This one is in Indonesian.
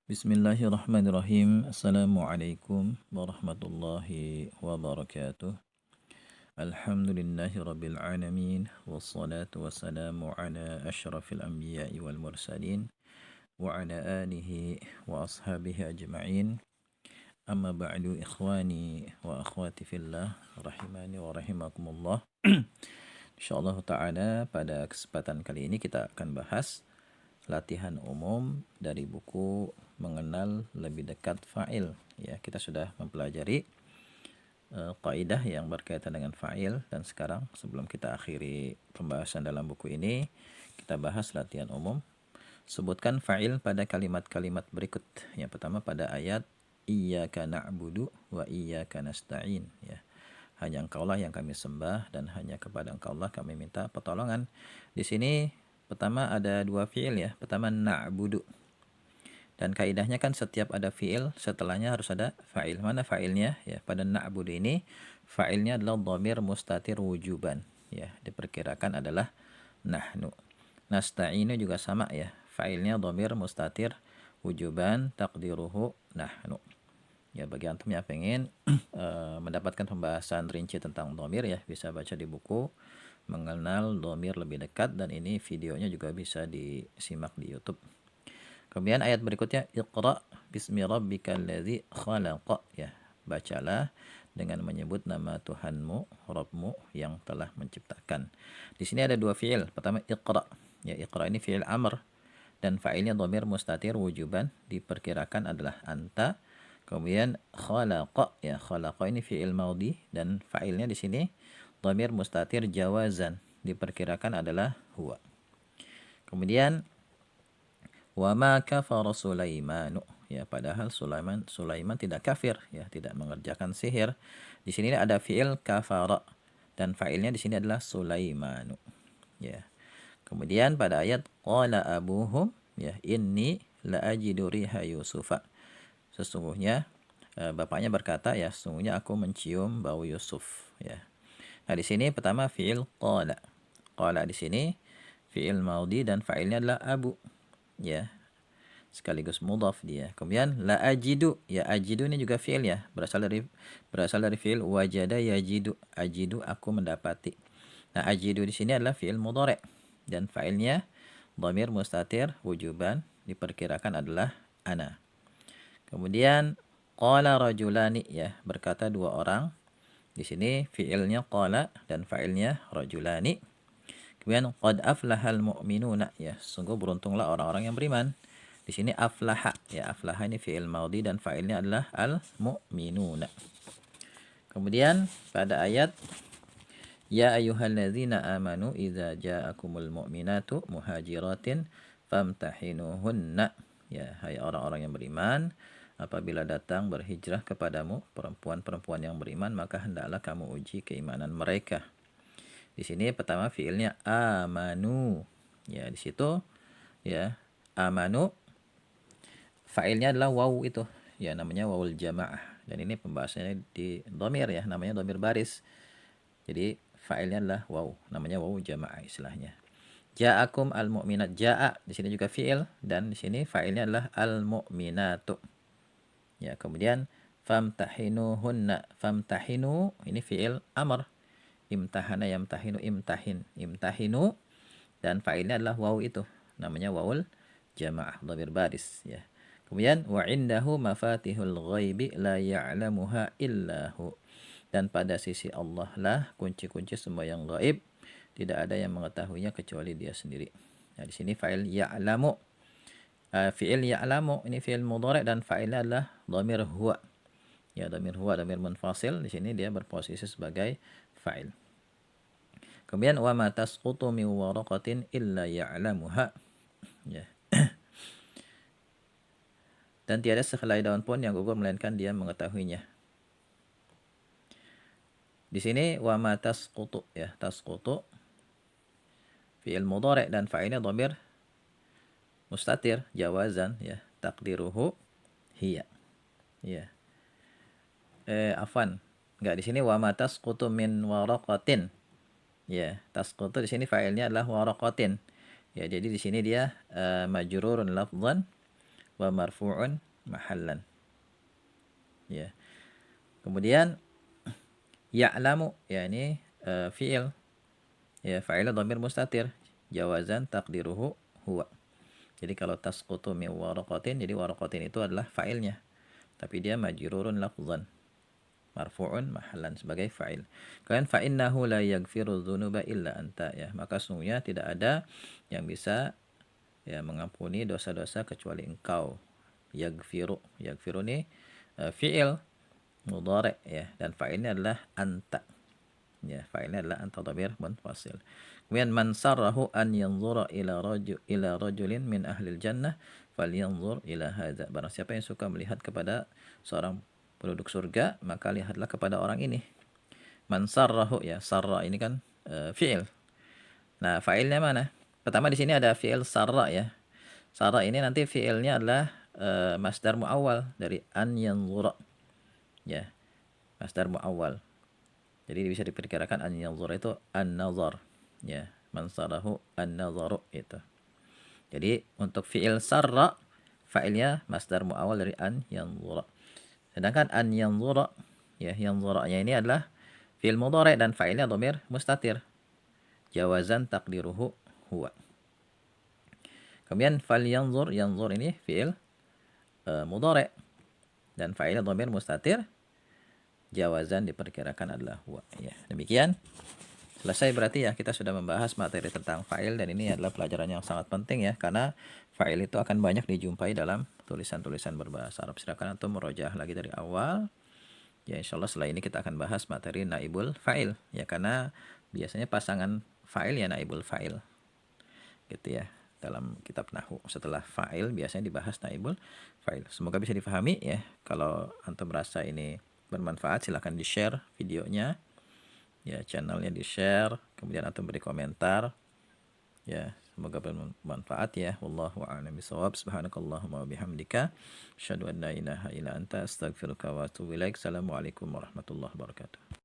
Bismillahirrahmanirrahim. Assalamualaikum warahmatullahi wabarakatuh. Alhamdulillahi rabbil alamin. Wassalatu wassalamu ala ashrafil anbiya'i wal mursalin. Wa ala alihi wa ashabihi ajma'in. Amma ba'du ikhwani wa akhwati fillah. Rahimani wa rahimakumullah. InsyaAllah ta'ala pada kesempatan kali ini kita akan bahas latihan umum dari buku Mengenal Lebih Dekat Fa'il. Ya, kita sudah mempelajari kaidah yang berkaitan dengan fa'il, dan sekarang sebelum kita akhiri pembahasan dalam buku ini, kita bahas latihan umum. Sebutkan fa'il pada kalimat-kalimat berikut. Yang pertama pada ayat iyyaka na'budu wa iyyaka nasta'in, ya. Hanya Engkaulah yang kami sembah dan hanya kepada Engkaulah kami minta pertolongan. Di sini pertama ada dua fiil, ya. Pertama na'budu. Dan kaidahnya kan setiap ada fiil setelahnya harus ada fa'il. Mana fa'ilnya? Ya, pada na'budu ini fa'ilnya adalah dhamir mustatir wujuban. Ya, diperkirakan adalah nahnu. Nasta'inu juga sama, ya. Fa'ilnya dhamir mustatir wujuban taqdiruhu nahnu. Ya, bagi antum yang pengen mendapatkan pembahasan rinci tentang dhamir, ya, bisa baca di buku Mengenal Dhamir Lebih Dekat, dan ini videonya juga bisa disimak di YouTube. Kemudian ayat berikutnya Iqra bismi rabbikal ladzi khalaqa, ya. Bacalah dengan menyebut nama Tuhanmu, Rabbmu yang telah menciptakan. Di sini ada dua fiil. Pertama Iqra. Ya, Iqra ini fiil amr dan fa'ilnya dhamir mustatir wujuban, diperkirakan adalah anta. Kemudian khalaqa, ya, khalaqa ini fi'il maudi dan fa'ilnya di sini dhamir mustatir jawazan, diperkirakan adalah huwa. Kemudian wa ma kafara Sulaimanu, ya, padahal Sulaiman tidak kafir, ya, tidak mengerjakan sihir. Di sini ada fi'il kafara dan fa'ilnya di sini adalah Sulaimanu, ya. Kemudian pada ayat qala abuhum, ya, inni la ajidu riha yusufa. Sesungguhnya bapaknya berkata, ya, sesungguhnya aku mencium bau Yusuf, ya. Nah, di sini pertama fiil qala. Qala di sini fiil maudi dan fa'ilnya adalah abu, ya. Sekaligus mudhaf dia. Kemudian la ajidu, ya, ajidu ini juga fiil, ya, berasal dari fiil wajada yajidu. Ajidu aku mendapati. Nah, ajidu di sini adalah fiil mudhari dan fa'ilnya dhamir mustatir wujuban, diperkirakan adalah ana. Kemudian qala rajulani, ya, berkata dua orang. Di sini fiilnya qala dan fa'ilnya rajulani. Kemudian qad aflahal mu'minuna, ya, sungguh beruntunglah orang-orang yang beriman. Di sini aflaha, ya, aflaha ini fiil maudi dan fa'ilnya adalah al mu'minuna. Kemudian pada ayat ya ayyuhalladzina amanu idza ja'akumul mu'minatu muhajiratin famtahinuhunna, ya, hai orang-orang yang beriman, apabila datang berhijrah kepadamu perempuan-perempuan yang beriman, maka hendaklah kamu uji keimanan mereka. Di sini pertama fiilnya amanu, ya, di situ, ya, amanu fa'ilnya adalah waw itu, ya, namanya wawul jamaah, dan ini pembahasannya di dhamir, ya, namanya dhamir baris. Jadi fa'ilnya adalah waw, namanya waw jamaah istilahnya. Ja'akum al-mu'minat, ja'a di sini juga fi'il dan di sini fa'ilnya adalah al-mu'minatu. Ya, kemudian famtahinuhunna, famtahinu ini fi'il amr. Imtahana yamtahinu, imtahin, imtahinu, dan fa'ilnya adalah waw itu, namanya wawul jamaah dhamir baris, ya. Kemudian wa indahu mafatihul ghaibi la ya'lamuha illahu, dan pada sisi Allah lah kunci-kunci semua yang gaib, tidak ada yang mengetahuinya kecuali Dia sendiri. Nah, di sini fa'il ya'lamu, fi'il ya'lamu ini fi'il mudhari dan fa'ilnya adalah dhamir huwa. Ya, dhamir huwa, dhamir munfasil, di sini dia berposisi sebagai fa'il. Kemudian wa ma tasqutu min waraqatin illa ya'lamuha, ya. Dan tiada sehelai daun pun yang gugur melainkan Dia mengetahuinya. Di sini wa ma tasqutu, ya, tasqutu fi'il mudhari dan fa'ilnya dhamir mustatir jawazan, ya, takdiruhu hiya, ya. Afwan, enggak, di sini wa ma tasqutu min waraqatin, ya, tasqutu di sini fa'ilnya adalah waraqatin, ya. Jadi di sini dia majrurun lafdhan wa marfu'un mahallan. Ya. Kemudian ya'lamu ya ini fi'il. Ya, fa'il dhamir mustatir. Jawazan taqdiruhu huwa. Jadi kalau tasqutu min waraqatin, jadi waraqatin itu adalah fa'ilnya. Tapi dia majrurun lafzan. Marfu'un mahallan sebagai fa'il. Kemudian fa'innahu la yaghfiru dzunuba illa anta ya. Maka sungguhnya tidak ada yang bisa ya mengampuni dosa-dosa kecuali engkau. Yaghfiru. Yaghfiru ini fi'il mudhari ya, dan fa'ilnya adalah anta. Ya, fa'ilnya adalah anta dhamir munfasil. Kemudian man sarrahu an yanzura ila rajulin min ahlil jannah falyanzur ila hadza. Barang siapa yang suka melihat kepada seorang penduduk surga, maka lihatlah kepada orang ini. Man sarrahu ya, sarra ini kan fi'il. Nah, fa'ilnya mana? Pertama di sini ada fi'il sarra ya. Sarra ini nanti fi'ilnya adalah masdar muawwal dari an yanzura. Ya, masdar muawwal. Jadi bisa diperkirakan an yanzura itu an-nazar. Ya, man sarahu an-nazaru itu. Jadi untuk fi'il sarra fa'ilnya masdar muawwal dari an yanzura. Sedangkan an yanzura ya, yanzuranya ini adalah fi'il mudhari dan fa'ilnya dhamir mustatir. Jawazan taqdiruhu huwa. Kemudian fal yanzur, yanzur ini fi'il mudhari dan fa'ilnya dhamir mustatir. Jawazan diperkirakan adalah huwa. Ya, demikian. Selesai berarti ya, kita sudah membahas materi tentang fa'il, dan ini adalah pelajaran yang sangat penting ya, karena fa'il itu akan banyak dijumpai dalam tulisan-tulisan berbahasa Arab. Silakan antum murojaah lagi dari awal. Ya, insyaallah setelah ini kita akan bahas materi naibul fa'il ya, karena biasanya pasangan fa'il ya naibul fa'il. Gitu ya. Dalam kitab nahwu setelah fa'il biasanya dibahas naibul fa'il. Semoga bisa difahami ya. Kalau antum merasa ini bermanfaat, silahkan di-share videonya. Ya, channelnya di-share, kemudian antum beri komentar. Ya, semoga bermanfaat ya. Wallahu a'lam bishawab. Subhanakallahumma wa bihamdika asyhadu an la ilaha illa anta astaghfiruka wa atubu ilaik. Assalamualaikum warahmatullahi wabarakatuh.